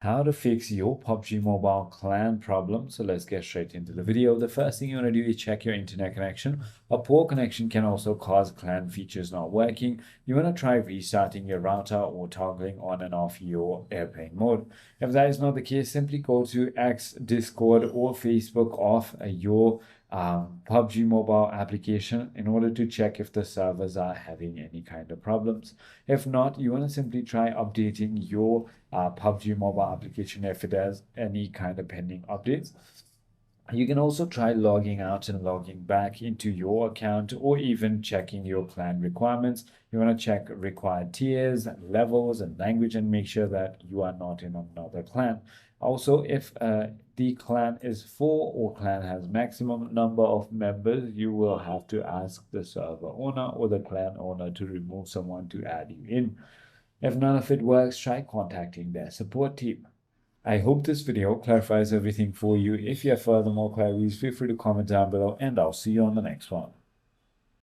How to fix your PUBG Mobile Clan problem. So let's get straight into the video. The first thing you want to do is check your internet connection. A poor connection can also cause clan features not working. You want to try restarting your router or toggling on and off your airplane mode. If that is not the case, simply go to X, Discord, or Facebook off your PUBG mobile application in order to check if the servers are having any kind of problems. If not, you want to simply try updating your PUBG mobile application if it has any kind of pending updates. You can also try logging out and logging back into your account or even checking your clan requirements. You want to check required tiers, levels, and language and make sure that you are not in another clan. Also, if the clan is full or clan has maximum number of members, you will have to ask the server owner or the clan owner to remove someone to add you in. If none of it works, try contacting their support team. I hope this video clarifies everything for you. If you have further more queries, feel free to comment down below and I'll see you on the next one.